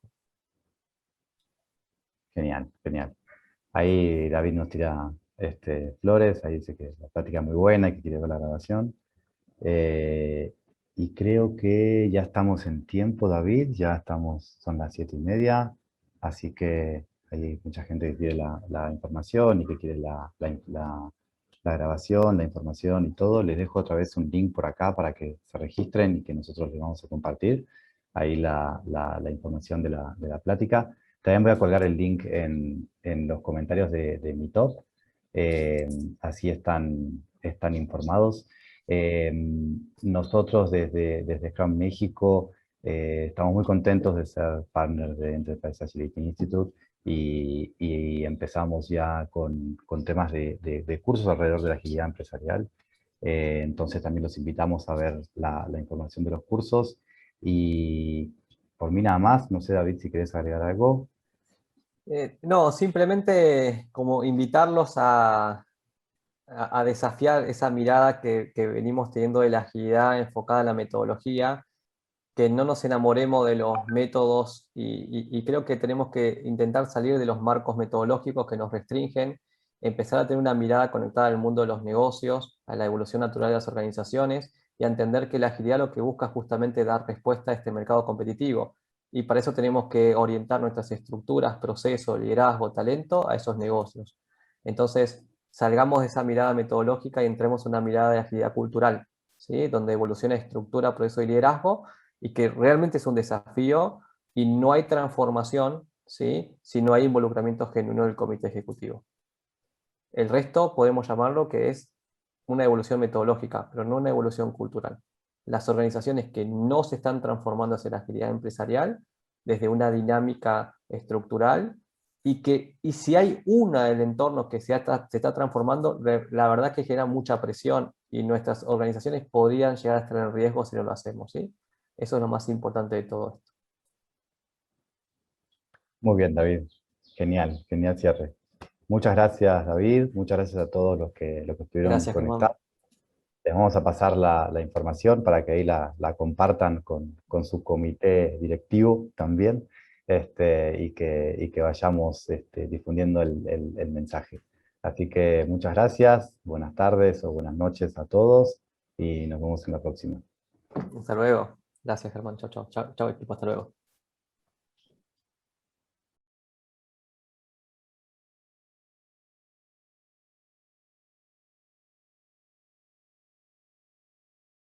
Genial, genial. Ahí David nos tira flores, ahí dice que la práctica es muy buena y que quiere ver la grabación. Y creo que ya estamos en tiempo, David, ya estamos, son las 7:30, así que hay mucha gente que quiere la información y que quiere la grabación, la información y todo. Les dejo otra vez un link por acá para que se registren y que nosotros les vamos a compartir ahí la información de la plática. También voy a colgar el link en los comentarios de Meetup, así están informados. Nosotros desde Scrum México estamos muy contentos de ser partners de Enterprise Agility Institute y empezamos ya con temas de cursos alrededor de la agilidad empresarial. Entonces también los invitamos a ver la información de los cursos. Y por mí nada más, no sé, David, si querés agregar algo. No, simplemente como invitarlos a desafiar esa mirada que venimos teniendo de la agilidad enfocada en la metodología, que no nos enamoremos de los métodos y creo que tenemos que intentar salir de los marcos metodológicos que nos restringen, empezar a tener una mirada conectada al mundo de los negocios, a la evolución natural de las organizaciones y a entender que la agilidad lo que busca es justamente dar respuesta a este mercado competitivo. Y para eso tenemos que orientar nuestras estructuras, procesos, liderazgo, talento a esos negocios. Entonces, salgamos de esa mirada metodológica y entremos en una mirada de agilidad cultural, ¿sí? Donde evoluciona estructura, proceso y liderazgo, y que realmente es un desafío y no hay transformación, ¿sí? Si no hay involucramiento genuino del comité ejecutivo. El resto podemos llamarlo que es una evolución metodológica, pero no una evolución cultural. Las organizaciones que no se están transformando hacia la agilidad empresarial desde una dinámica estructural y si hay una del entorno que se está transformando, la verdad que genera mucha presión y nuestras organizaciones podrían llegar a estar en riesgo si no lo hacemos, ¿sí? Eso es lo más importante de todo esto. Muy bien, David. Genial, genial cierre. Muchas gracias, David. Muchas gracias a todos los que estuvieron Gracias, Germán. conectados. Les vamos a pasar la información para que ahí la compartan con su comité directivo también, y que vayamos difundiendo el mensaje. Así que muchas gracias, buenas tardes o buenas noches a todos y nos vemos en la próxima. Hasta luego. Gracias, Germán. Chao, chao. Chao, chao, equipo. Hasta luego.